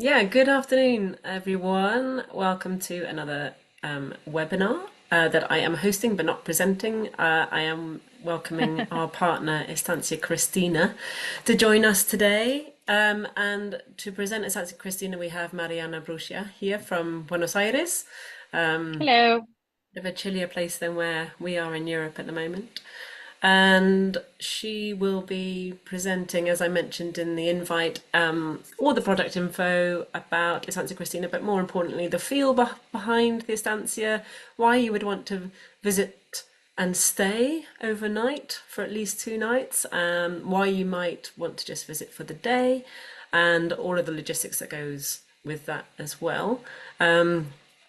Yeah, good afternoon, everyone. Welcome to another webinar that I am hosting but not presenting. I am welcoming our partner, Estancia Cristina, to join us today. And to present Estancia Cristina, we have Mariana Bruggia here from Buenos Aires, Hello. bit of a chillier place than where we are in Europe at the moment. And she will be presenting, as I mentioned in the invite, all the product info about Estancia Cristina, but more importantly, the feel behind the Estancia, why you would want to visit and stay overnight for at least 2 nights, why you might want to just visit for the day, and all of the logistics that goes with that as well.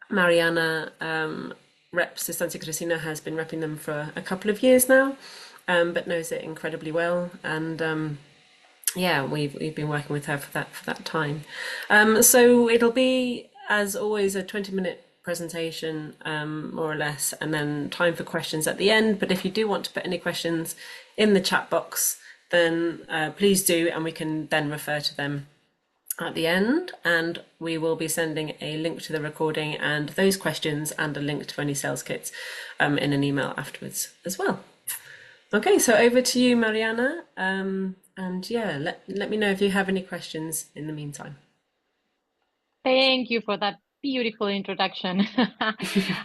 Mariana reps Estancia Cristina, has been repping them for a couple of years now, but knows it incredibly well. And yeah, we've been working with her for that time. So it'll be, as always, a 20-minute presentation, more or less, and then time for questions at the end. But if you do want to put any questions in the chat box, then please do, and we can then refer to them at the end, and we will be sending a link to the recording and those questions and a link to any sales kits in an email afterwards as well. Okay, so over to you, Mariana. And yeah, let me know if you have any questions in the meantime. Thank you for that beautiful introduction.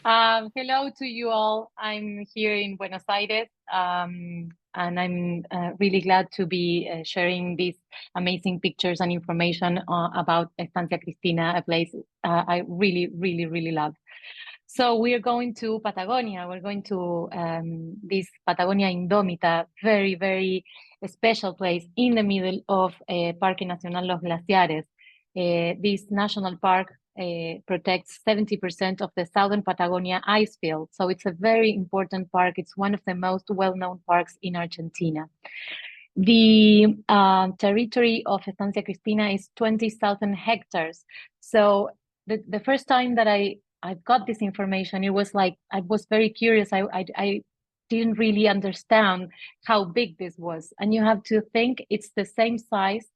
Hello to you all. I'm here in Buenos Aires, and I'm really glad to be sharing these amazing pictures and information about Estancia Cristina, a place I really, really, really love. So we are going to Patagonia. We're going to this Patagonia Indómita, very, very special place in the middle of Parque Nacional Los Glaciares. This national park protects 70% of the southern Patagonia ice field. So it's a very important park. It's one of the most well-known parks in Argentina. The territory of Estancia Cristina is 20,000 hectares. So the first time that I got this information, it was like, I was very curious. I didn't really understand how big this was. And you have to think it's the same size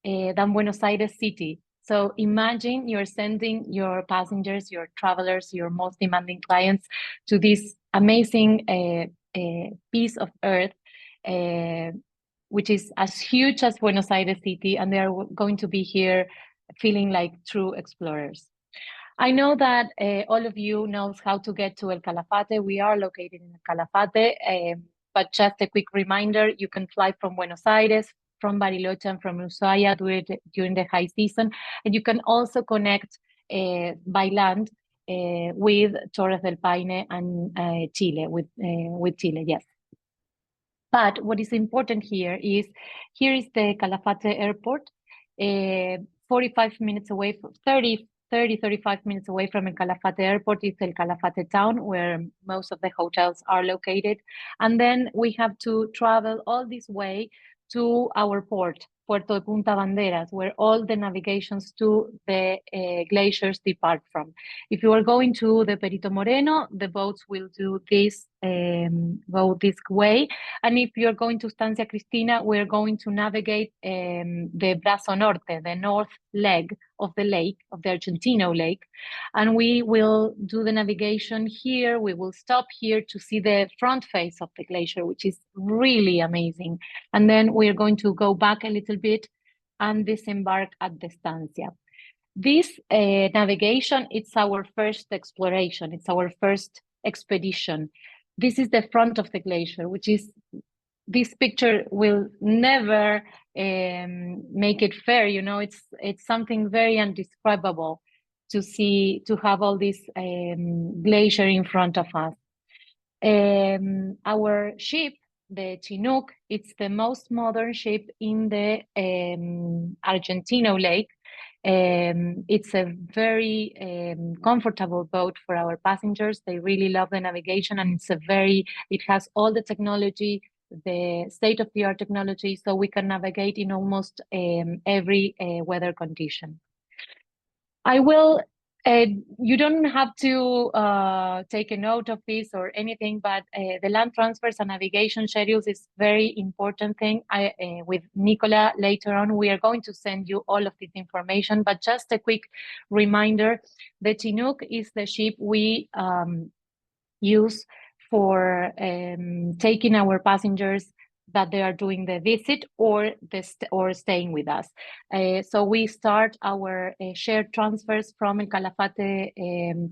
than Buenos Aires city. So imagine you're sending your passengers, your travelers, your most demanding clients to this amazing piece of earth, which is as huge as Buenos Aires city, and they are going to be here feeling like true explorers. I know that all of you knows how to get to El Calafate. We are located in El Calafate, but just a quick reminder, you can fly from Buenos Aires, from Bariloche, and from Ushuaia during the high season. And you can also connect by land with Torres del Paine and Chile, with Chile, yes. But what is important here is the Calafate airport, 45 minutes away, from 35 minutes away from El Calafate airport is El Calafate town, where most of the hotels are located. And then we have to travel all this way to our port, Puerto de Punta Banderas, where all the navigations to the glaciers depart from. If you are going to the Perito Moreno, the boats will do this, go this way. And if you're going to Estancia Cristina, we're going to navigate the Brazo Norte, the north leg of the lake, of the Argentino lake. And we will do the navigation here. We will stop here to see the front face of the glacier, which is really amazing. And then we're going to go back a little bit and disembark at the Estancia. This navigation, it's our first exploration. It's our first expedition. This is the front of the glacier, which is, this picture will never make it fair. You know, it's something very indescribable to see, to have all this glacier in front of us. Our ship, the Chinook, it's the most modern ship in the Argentino lake. It's a very comfortable boat for our passengers. They really love the navigation, and it has all the technology, the state-of-the-art technology, so we can navigate in almost every weather condition. I will Uh, you don't have to take a note of this or anything, but the land transfers and navigation schedules is very important thing. With Nicola later on, we are going to send you all of this information, but just a quick reminder, the Chinook is the ship we use for taking our passengers that they are doing the visit or or staying with us. So we start our shared transfers from El Calafate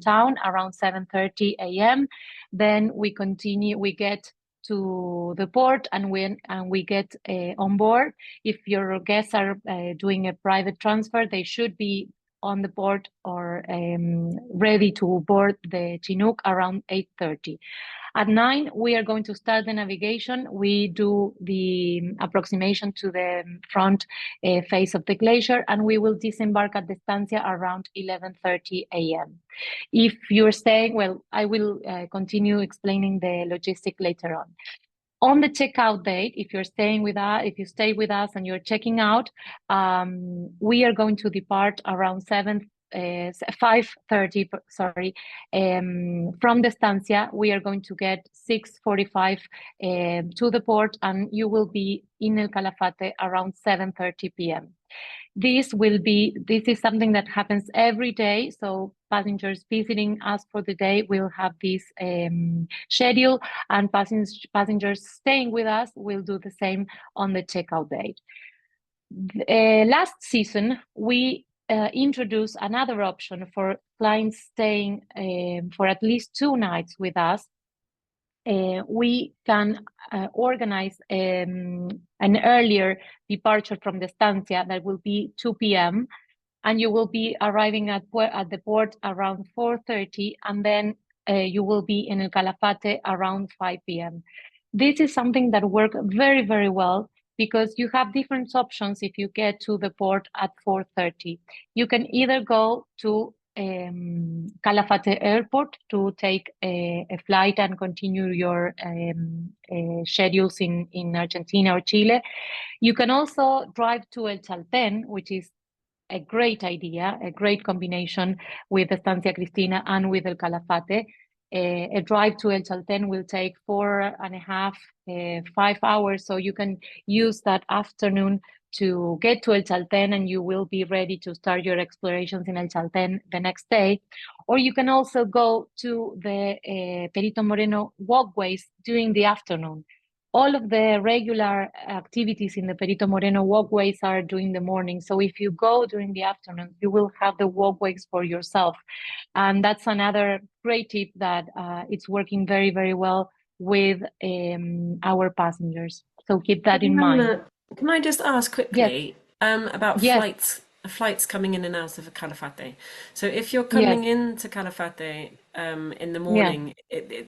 town around 7:30 a.m. Then we continue, we get to the port and we get on board. If your guests are doing a private transfer, they should be on the port or ready to board the Chinook around 8:30. At 9, we are going to start the navigation. We do the approximation to the front face of the glacier, and we will disembark at the Estancia around 11:30 a.m. If you're staying, well, I will continue explaining the logistic later on. On the checkout date, if you're staying with us, if you stay with us and you're checking out, we are going to depart around 5:30, sorry, from the estancia. We are going to get 6:45 to the port, and you will be in El Calafate around 7:30 p.m. This is something that happens every day. So passengers visiting us for the day will have this schedule, and passengers staying with us will do the same on the checkout date. Last season, we introduced another option for clients staying for at least 2 nights with us. We can organize an earlier departure from the estancia that will be 2 p.m. and you will be arriving at the port around 4:30, and then you will be in El Calafate around 5 p.m. This is something that works very, very well because you have different options if you get to the port at 4:30. You can either go to Calafate Airport to take a flight and continue your schedules in Argentina or Chile. You can also drive to El Chalten, which is a great idea, a great combination with Estancia Cristina and with El Calafate. A drive to El Chalten will take 4.5, 5 hours. So you can use that afternoon to get to El Chalten and you will be ready to start your explorations in El Chalten the next day. Or you can also go to the Perito Moreno walkways during the afternoon. All of the regular activities in the Perito Moreno walkways are during the morning. So if you go during the afternoon, you will have the walkways for yourself. And that's another great tip that it's working very, very well with our passengers. So keep that in mind. Mariana, can I just ask Yes, quickly about yes, flights coming in and out of Calafate? So if you're yes, coming into Calafate in the yeah, morning,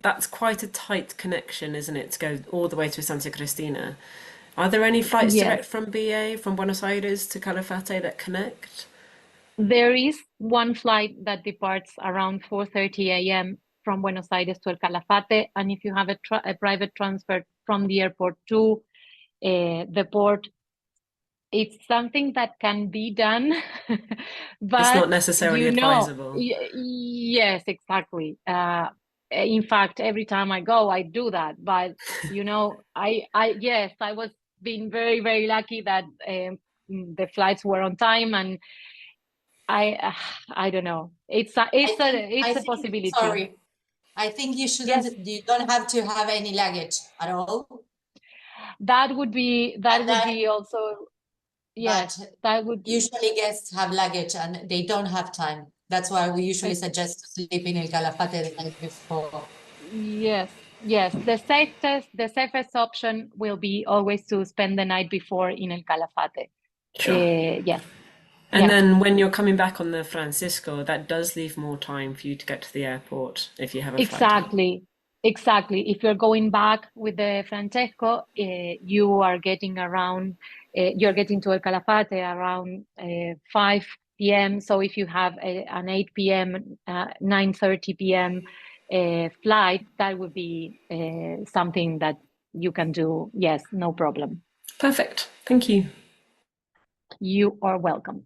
that's quite a tight connection, isn't it, to go all the way to Santa Cristina? Are there any flights yes. direct from BA from Buenos Aires to Calafate that connect? There is one flight that departs around 4:30 a.m. from Buenos Aires to El Calafate, and if you have a private transfer from the airport to the port, it's something that can be done, It's but not necessarily advisable. yes, exactly. In fact, every time I go, I do that. But yes, I was being very, very lucky that the flights were on time, and I don't know. I It's a think, possibility. sorry, I think Yes, you don't have to have any luggage at all. that And would that, be also, yes, but that would. usually guests have luggage and they don't have time. That's why we usually suggest to sleep in El Calafate the night before. Yes, yes. The safest option will be always to spend the night before in El Calafate. Sure. Yes, And yeah, then when you're coming back on the Francisco, that does leave more time for you to get to the airport if you have a flight home. exactly, exactly. If you're going back with the Francesco, you're getting to El Calafate around 5 p.m. So if you have an 8 p.m., 9:30 p.m. Flight, that would be something that you can do. Yes, no problem. Perfect. Thank you. You are welcome.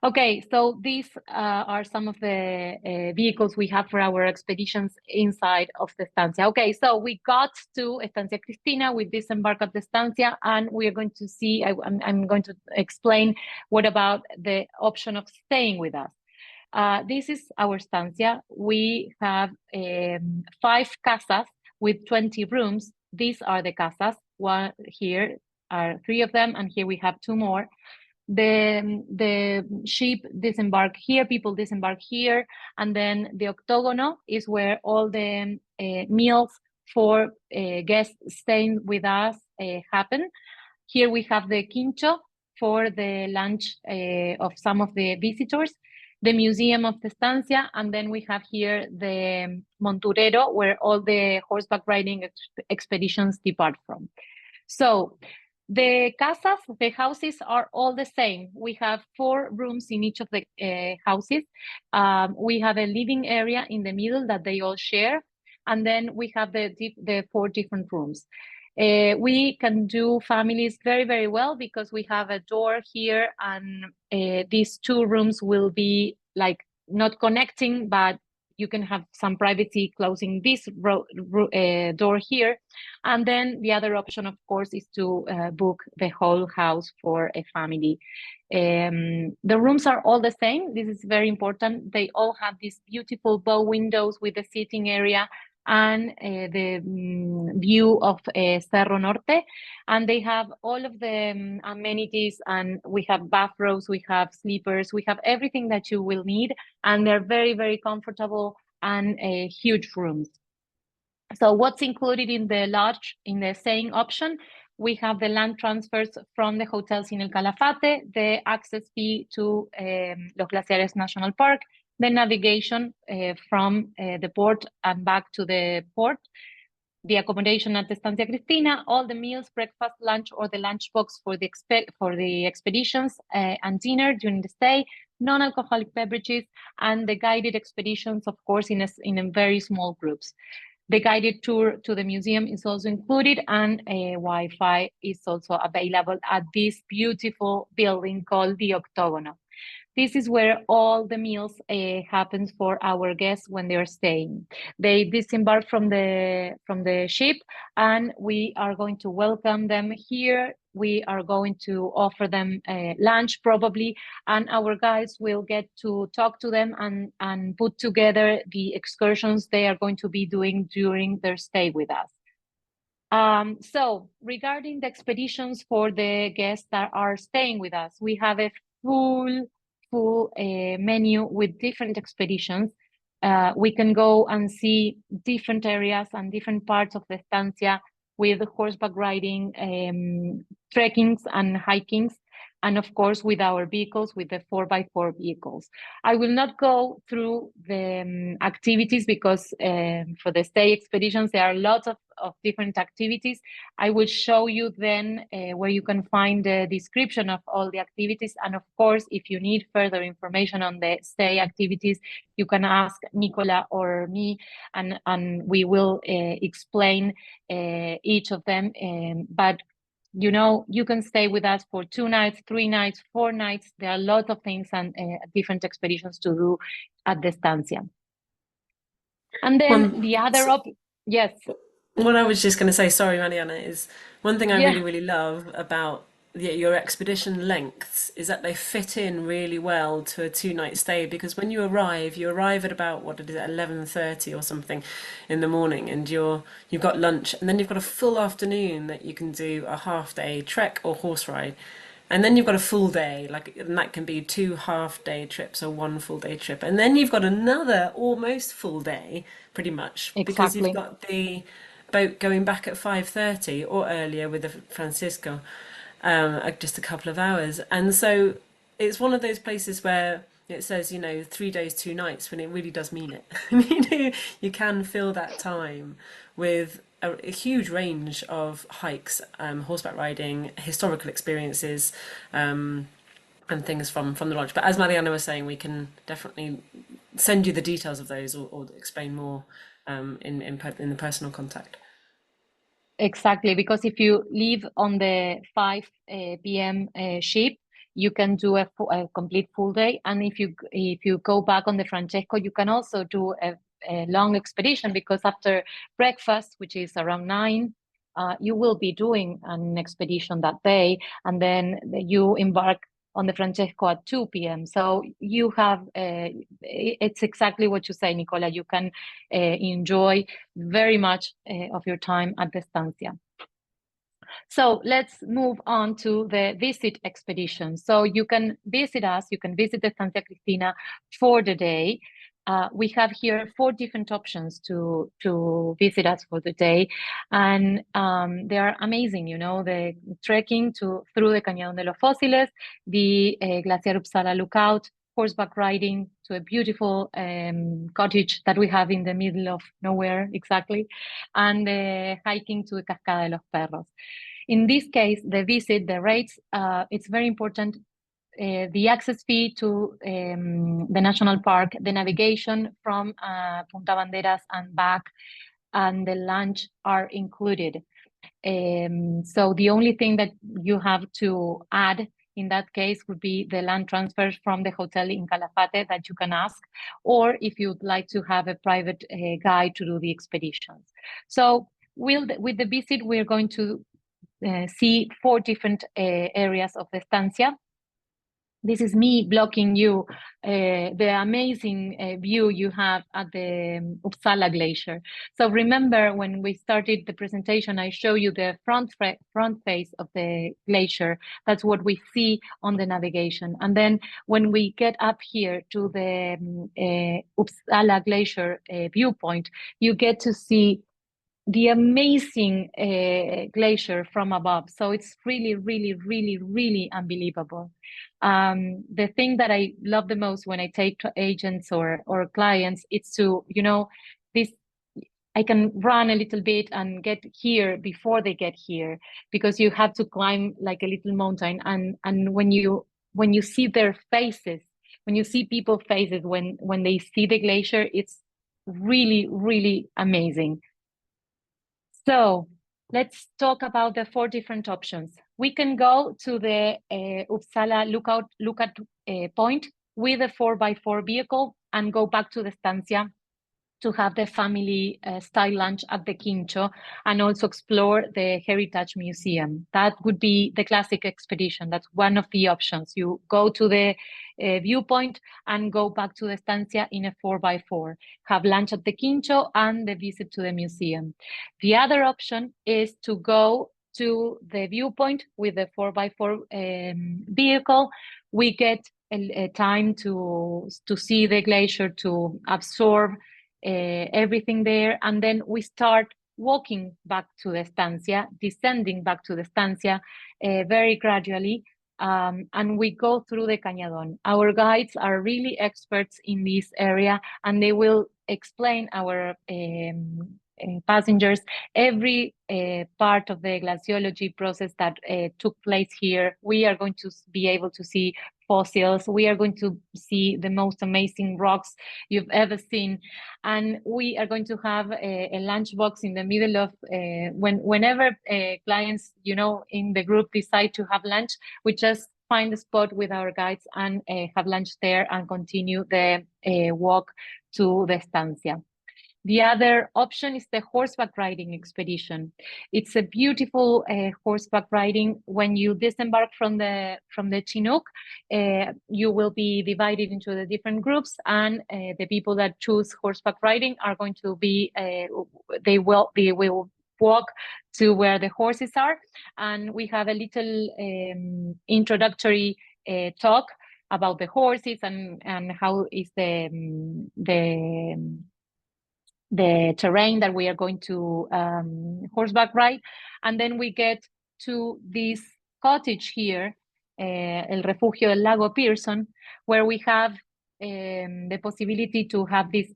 Okay, so these are some of the vehicles we have for our expeditions inside of the Estancia. Okay, so we got to Estancia Cristina, we disembarked at the Estancia, and we are going to see, I'm going to explain what about the option of staying with us. This is our estancia. We have 5 casas with 20 rooms. These are the casas. One here are 3 of them, and here we have 2 more. The ship disembark here, people disembark here, and then the octagono is where all the meals for guests staying with us happen. Here we have the quincho for the lunch of some of the visitors, the museum of the estancia, and then we have here the monturero where all the horseback riding expeditions depart from. So the casas, the houses are all the same. We have 4 rooms in each of the houses. We have a living area in the middle that they all share. And then we have the 4 different rooms. We can do families very, very well because we have a door here, and these 2 rooms will be like not connecting, but you can have some privacy closing this door here. And then the other option, of course, is to book the whole house for a family. The rooms are all the same. This is very important. They all have these beautiful bow windows with the seating area and the view of Cerro Norte. And they have all of the amenities, and we have bathrobes, we have sleepers, we have everything that you will need. And they're very, very comfortable and huge rooms. So what's included in the staying option? We have the land transfers from the hotels in El Calafate, the access fee to Los Glaciares National Park, the navigation from the port and back to the port, the accommodation at Estancia Cristina, all the meals, breakfast, lunch, or the lunchbox for the expeditions and dinner during the stay, non-alcoholic beverages, and the guided expeditions, of course, in very small groups. The guided tour to the museum is also included, and Wi-Fi is also available at this beautiful building called the Octagono. This is where all the meals happens for our guests when they're staying. They disembark from the ship, and we are going to welcome them here. We are going to offer them lunch probably, and our guides will get to talk to them and put together the excursions they are going to be doing during their stay with us. So regarding the expeditions for the guests that are staying with us, we have a full menu with different expeditions. We can go and see different areas and different parts of the estancia with horseback riding, trekkings and hikings, and of course with our vehicles, with the 4x4 vehicles. I will not go through the activities because for the stay expeditions, there are lots of different activities. I will show you then where you can find the description of all the activities. And of course, if you need further information on the stay activities, you can ask Nicola or me, and we will explain each of them. But you know, you can stay with us for 2 nights, 3 nights, 4 nights. There are a lot of things and different expeditions to do at the estancia. And then the other yes. What I was just going to say, sorry, Mariana, is one thing I really, really love about your expedition lengths is that they fit in really well to a 2-night stay, because when you arrive at about, what it is, 11:30 or something in the morning, and you've got lunch, and then you've got a full afternoon that you can do a half-day trek or horse ride. And then you've got a full day, and that can be 2 half-day trips or 1 full-day trip. And then you've got another almost full day, pretty much, because you've got the boat going back at 5:30 or earlier with the Francisco, just a couple of hours. And so it's one of those places where it says, 3 days, 2 nights, when it really does mean it. You can fill that time with a huge range of hikes, horseback riding, historical experiences, and things from the lodge. But as Mariana was saying, we can definitely send you the details of those or explain more in the personal contact. Exactly, because if you leave on the 5 p.m. ship, you can do a complete full day. And if you go back on the Francesco, you can also do a long expedition, because after breakfast, which is around 9, you will be doing an expedition that day, and then you embark on the Francesco at 2 p.m. So you have, it's exactly what you say, Nicola. You can enjoy very much of your time at the Estancia. So let's move on to the visit expedition. So you can visit us, you can visit the Estancia Cristina for the day. We have here 4 different options to visit us for the day, and they are amazing. You know, the trekking through the Cañón de los Fósiles, the Glaciar Uppsala lookout, horseback riding to a beautiful cottage that we have in the middle of nowhere exactly, and hiking to the Cascada de los Perros. In this case, the visit, the rates, it's very important. The access fee to the national park, the navigation from Punta Banderas and back, and the lunch are included. So the only thing that you have to add in that case would be the land transfers from the hotel in Calafate that you can ask, or if you'd like to have a private guide to do the expeditions. So with the visit, we're going to see 4 different areas of the estancia. This is me blocking you, the amazing view you have at the Uppsala Glacier. So remember, when we started the presentation, I showed you the front face of the glacier. That's what we see on the navigation. And then when we get up here to the Uppsala Glacier viewpoint, you get to see the amazing glacier from above. So it's really, really, really, really unbelievable. The thing that I love the most when I take agents or clients, it's to, you know, I can run a little bit and get here before they get here, because you have to climb like a little mountain. And when you see their faces, when you see people's faces when they see the glacier, it's really, really amazing. So let's talk about the 4 different options. We can go to the Uppsala lookout point with a 4x4 vehicle and go back to the Estancia to have the family style lunch at the Quincho, and also explore the Heritage Museum. That would be the classic expedition. That's one of the options. You go to the viewpoint and go back to the Estancia in a 4x4, have lunch at the Quincho and the visit to the museum. The other option is to go to the viewpoint with the 4x4 vehicle. We get a time to see the glacier, to absorb everything there, and then we start walking back to the estancia, descending back to the estancia very gradually, and we go through the cañadón. Our guides are really experts in this area, and they will explain our passengers every part of the glaciology process that took place here. We are going to be able to see fossils. We are going to see the most amazing rocks you've ever seen. And we are going to have a lunchbox in the middle of, whenever clients, you know, in the group decide to have lunch, we just find a spot with our guides and have lunch there and continue the walk to the estancia. The other option is the horseback riding expedition. It's a beautiful horseback riding. When you disembark from the Chinook, you will be divided into the different groups, and the people that choose horseback riding are going to be, they will walk to where the horses are, and we have a little introductory talk about the horses and how is the terrain that we are going to horseback ride. And then we get to this cottage here, El Refugio del Lago Pearson, where we have the possibility to have this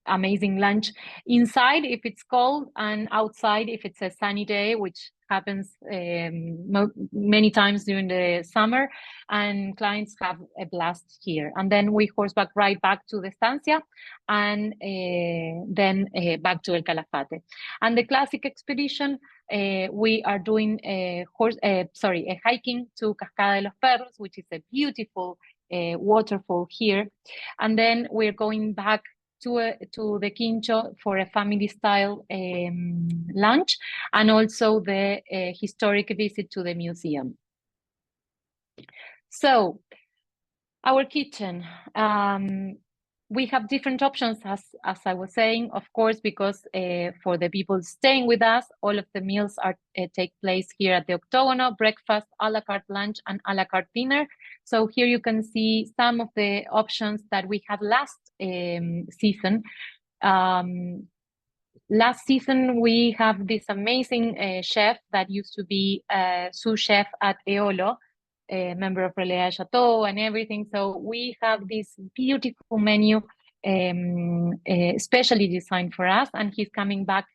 amazing lunch inside if it's cold, and outside if it's a sunny day, which happens many times during the summer, and clients have a blast here. And then we horseback ride back to the Estancia, and then back to El Calafate. And the classic expedition, we are doing a hiking to Cascada de los Perros, which is a beautiful waterfall here. And then we're going back to the Quincho for a family-style lunch, and also the historic visit to the museum. So, our kitchen. We have different options, as I was saying, of course, because for the people staying with us, all of the meals are take place here at the Octagono: breakfast, a la carte lunch, and a la carte dinner. So here you can see some of the options that we had last season. Last season, we have this amazing chef that used to be sous chef at Eolo, a member of Relais Chateau and everything. So we have this beautiful menu specially designed for us, and he's coming back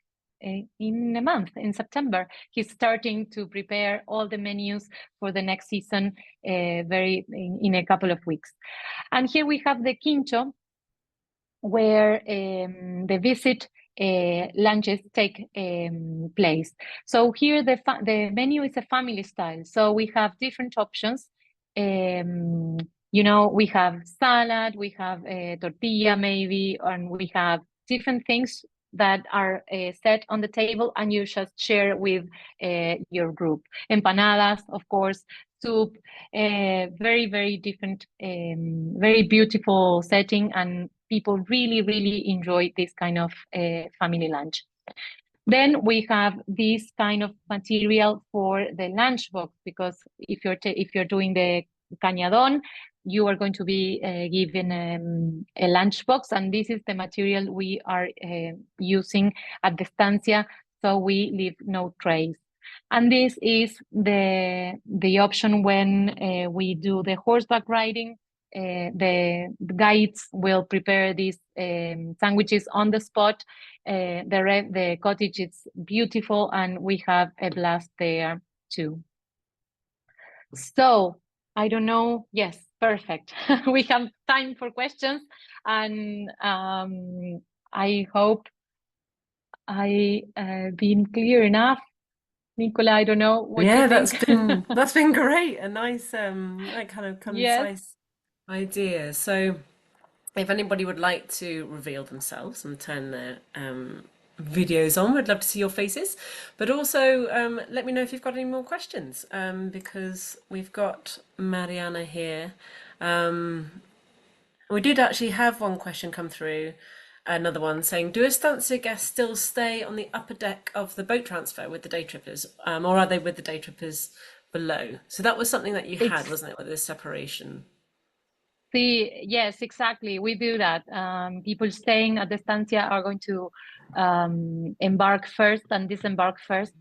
in a month, in September. He's starting to prepare all the menus for the next season in a couple of weeks. And here we have the Quincho, where the visit lunches take place. So here the menu is a family style. So we have different options. You know, we have salad, we have tortilla maybe, and we have different things that are set on the table, and you just share with your group. Empanadas, of course, soup, very, very different, very beautiful setting, and people really, really enjoy this kind of family lunch. Then we have this kind of material for the lunchbox, because if you're doing the cañadón, you are going to be given a lunchbox, and this is the material we are using at the estancia, so we leave no trace. And this is the option when we do the horseback riding. The guides will prepare these sandwiches on the spot. The cottage is beautiful, and we have a blast there too. So I don't know. Yes, perfect. We have time for questions, and I hope I been clear enough. Nicola, I don't know what you think. that's been great. A nice like kind of concise idea. So if anybody would like to reveal themselves and turn their videos on, we'd love to see your faces. But also let me know if you've got any more questions, because we've got Mariana here. We did actually have one question come through, another one saying, do Estancia guests still stay on the upper deck of the boat transfer with the day trippers, or are they with the day trippers below? So that was something that you had, wasn't it, with this separation? Yes, exactly. We do that. People staying at the estancia are going to embark first and disembark first,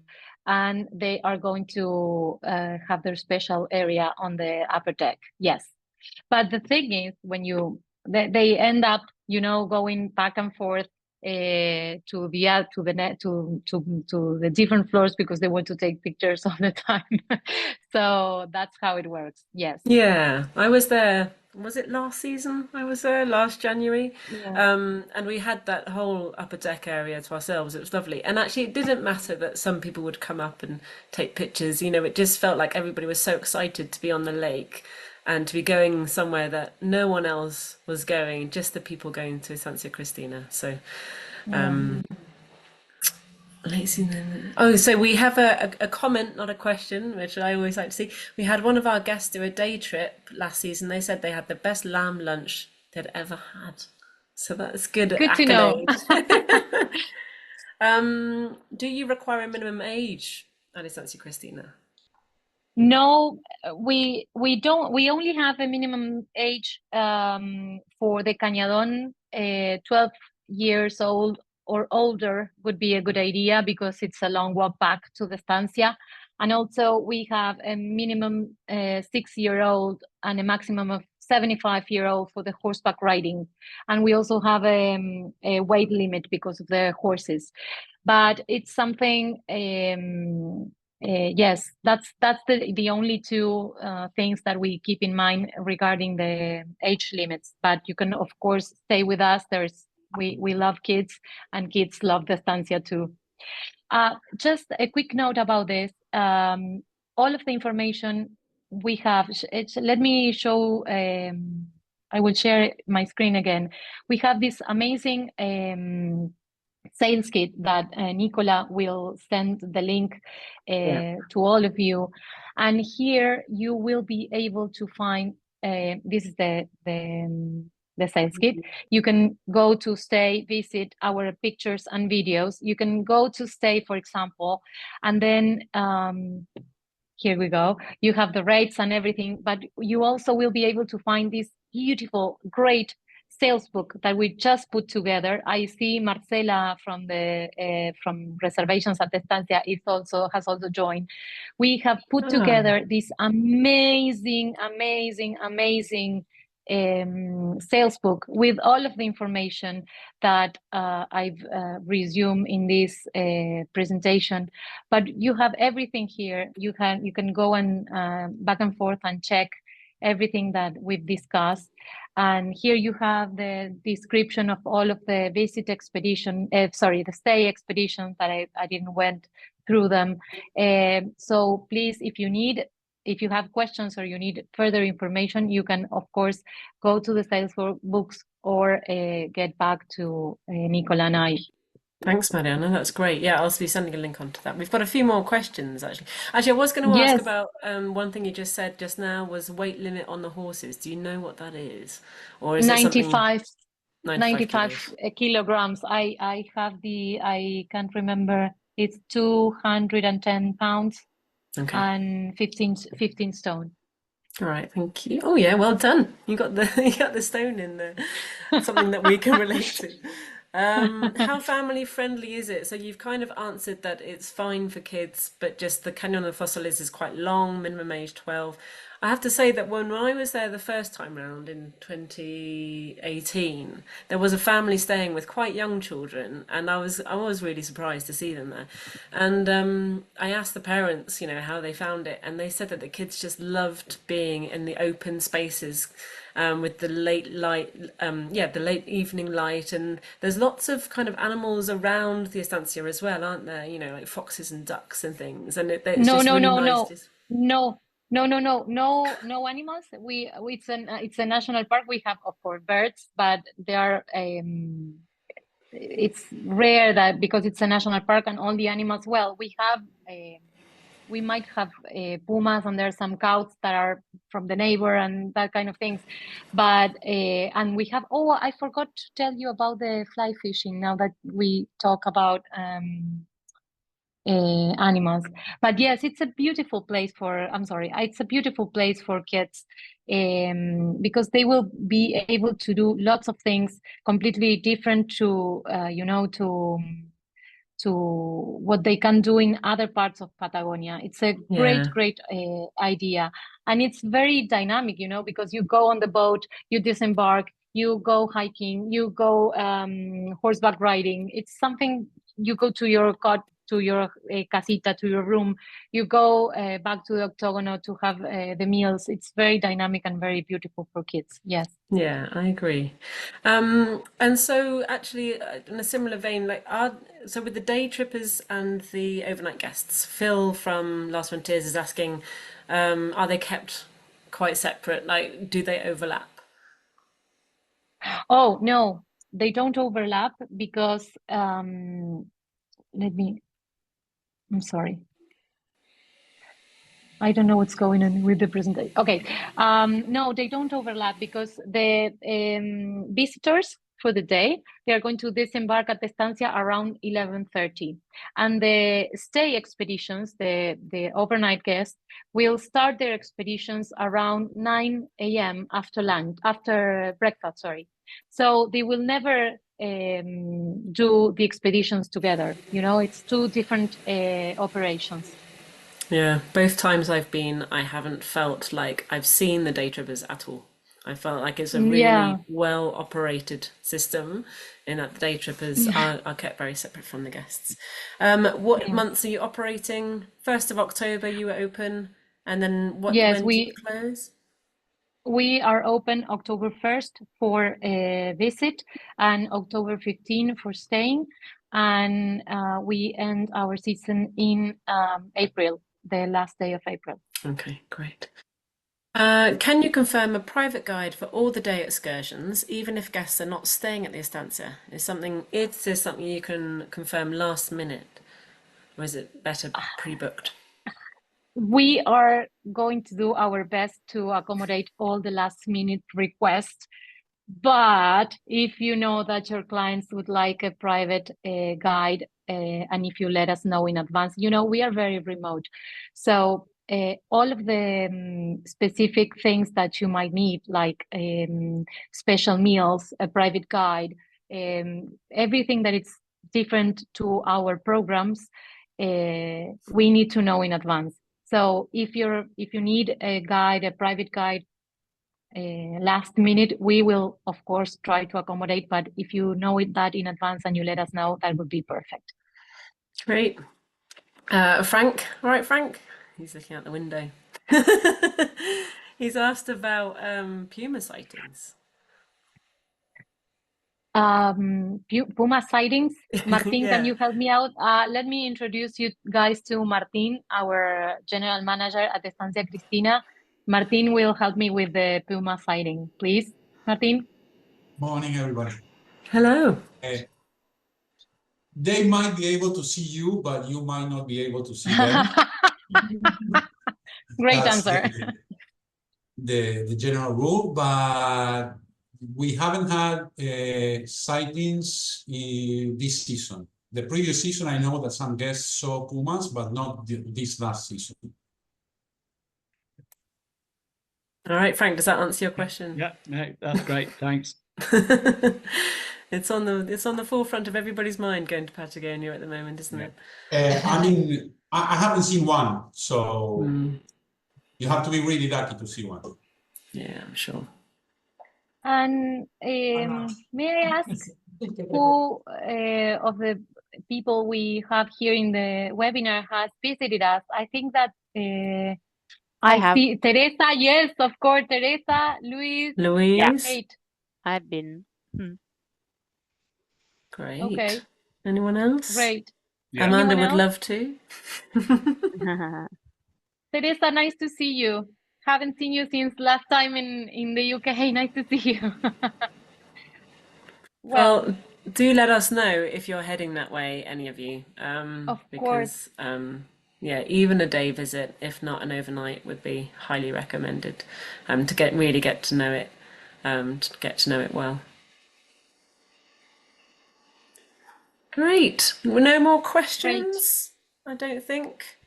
and they are going to have their special area on the upper deck. Yes, but the thing is, when they end up, you know, going back and forth to the different floors, because they want to take pictures all the time. So that's how it works. Yes. Yeah, I was there. Was it last season? I was there last January. Yeah. And we had that whole upper deck area to ourselves. It was lovely. And actually, it didn't matter that some people would come up and take pictures. You know, it just felt like everybody was so excited to be on the lake and to be going somewhere that no one else was going, just the people going to Estancia Cristina. So, let's see then. Oh, so we have a comment, not a question, which I always like to see. We had one of our guests do a day trip last season. They said they had the best lamb lunch they'd ever had. So that's good. Good to know. Do you require a minimum age at Estancia Cristina? No, we don't. We only have a minimum age for the cañadón. 12 years old or older would be a good idea, because it's a long walk back to the estancia. And also we have a minimum 6-year-old and a maximum of 75-year-old for the horseback riding. And we also have a weight limit because of the horses. But it's something yes, that's the only two things that we keep in mind regarding the age limits. But you can of course stay with us. We love kids, and kids love the estancia too. Just a quick note about this. All of the information we have, let me show, I will share my screen again. We have this amazing sales kit that Nicola will send the link to all of you. And here you will be able to find, this is the sales kit. You can go to stay, visit our pictures and videos. You can go to stay, for example, and then here we go. You have the rates and everything, but you also will be able to find this beautiful, great sales book that we just put together. I see Marcela from the from reservations at Estancia has also joined. We have put together this amazing sales book with all of the information that I've resumed in this presentation. But you have everything here. You can go and back and forth and check everything that we've discussed. And here you have the description of all of the visit expedition, the stay expeditions that I didn't went through them. So please, if you have questions or you need further information, you can of course go to the sales books or get back to Nicola and I. Thanks, Mariana. That's great. Yeah, I'll be sending a link onto that. We've got a few more questions, actually. Actually, I was going to ask about one thing you just said just now was weight limit on the horses. Do you know what that is? Or is it something... 95 kilograms. I can't remember. It's 210 pounds and 15 stone. All right, thank you. Oh yeah, well done. You got the stone in there. Something that we can relate to. How family friendly is it? So you've kind of answered that it's fine for kids, but just the Cañón del Fósiles is quite long, minimum age 12. I have to say that when I was there the first time round in 2018, there was a family staying with quite young children, and I was really surprised to see them there. And I asked the parents, how they found it, and they said that the kids just loved being in the open spaces. With the late evening light, and there's lots of kind of animals around the estancia as well, aren't there? Like foxes and ducks and things. And it's no animals. It's a national park. We have of course birds, but they are it's rare that because it's a national park and all the animals. Well, we might have pumas, and there's some cows that are from the neighbor and that kind of things. But and we have, I forgot to tell you about the fly fishing now that we talk about animals. But yes, it's a beautiful place it's a beautiful place for kids because they will be able to do lots of things completely different to what they can do in other parts of Patagonia. It's a great idea. And it's very dynamic, because you go on the boat, you disembark, you go hiking, you go horseback riding. It's something, you go to your casita, to your room, you go back to the octagonal to have the meals. It's very dynamic and very beautiful for kids. Yes. Yeah, I agree. And so actually in a similar vein, so with the day trippers and the overnight guests, Phil from Last Frontiers is asking, are they kept quite separate? Like, do they overlap? Oh, no, they don't overlap because, I'm sorry. I don't know what's going on with the presentation. Okay, no, they don't overlap because the visitors for the day, they are going to disembark at the estancia around 11:30, and the stay expeditions, the overnight guests, will start their expeditions around 9 a.m. after breakfast. Sorry, so they will never do the expeditions together. It's two different operations. Yeah, both times I've been, I haven't felt like I've seen the day trippers at all. I felt like it's a Yeah, really well operated system in that the day trippers yeah, are kept very separate from the guests. What yeah. months are you operating? 1st of October you were open, and then Yes, when do you close? we are open October 1st for a visit and October 15 for staying. And we end our season in April, the last day of April. Okay, great. Can you confirm a private guide for all the day excursions, even if guests are not staying at the estancia? Is this something you can confirm last minute, or is it better pre-booked? We are going to do our best to accommodate all the last minute requests. But if you know that your clients would like a private guide, and if you let us know in advance, we are very remote. So all of the specific things that you might need, like special meals, a private guide, everything that is different to our programs, we need to know in advance. So if you need a guide, a private guide, last minute, we will of course try to accommodate, but if you know that in advance and you let us know, that would be perfect. Great. Frank, all right, Frank? He's looking out the window. He's asked about puma sightings. Puma sightings. Martin, can Yeah. you help me out? Let me introduce you guys to Martin, our general manager at Estancia Cristina. Martin will help me with the puma sighting, please. Martin. Morning, everybody. Hello. They might be able to see you, but you might not be able to see them. Great That's answer. the general rule, but we haven't had sightings in this season. The previous season, I know that some guests saw pumas, but not this last season. All right, Frank, does that answer your question? Yeah, no, that's great. Thanks. It's on the forefront of everybody's mind going to Patagonia at the moment, isn't it? I mean, I haven't seen one, so you have to be really lucky to see one. Yeah, I'm sure. And may I ask who of the people we have here in the webinar has visited us? I think that I have. see Teresa. Yes, of course, Teresa, Luis. Louise? Great. I've been. Great. Okay. Anyone else? Great. Yeah. Amanda Anyone would else? love to. Teresa, nice to see you. Haven't seen you since last time in the UK. Nice to see you. Well, do let us know if you're heading that way, any of you. Of Because yeah, even a day visit, if not an overnight, would be highly recommended. To really get to know it, well. Great. No more questions, I don't think.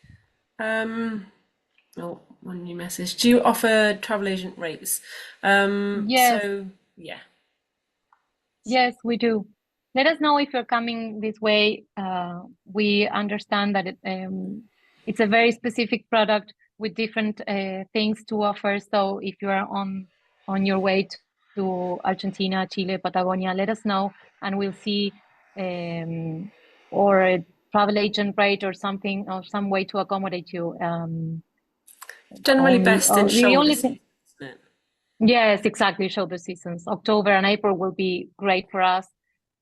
Oh, one new message. Do you offer travel agent rates? Yes. So yeah. Yes, we do. Let us know if you're coming this way. We understand that it's a very specific product with different things to offer. So if you are on your way to Argentina, Chile, Patagonia, let us know, and we'll see or a travel agent rate or something, or some way to accommodate you. Generally best in The shoulder only season, thing. isn't it? Yes, exactly. Shoulder seasons. October and April will be great for us,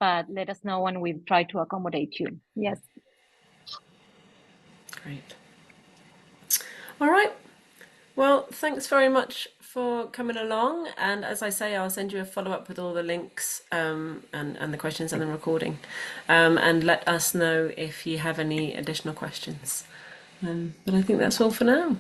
but let us know when we try to accommodate you. Yes. Great. All right. Well, thanks very much for coming along. And as I say, I'll send you a follow-up with all the links and the questions and the recording. And let us know if you have any additional questions. But I think that's all for now.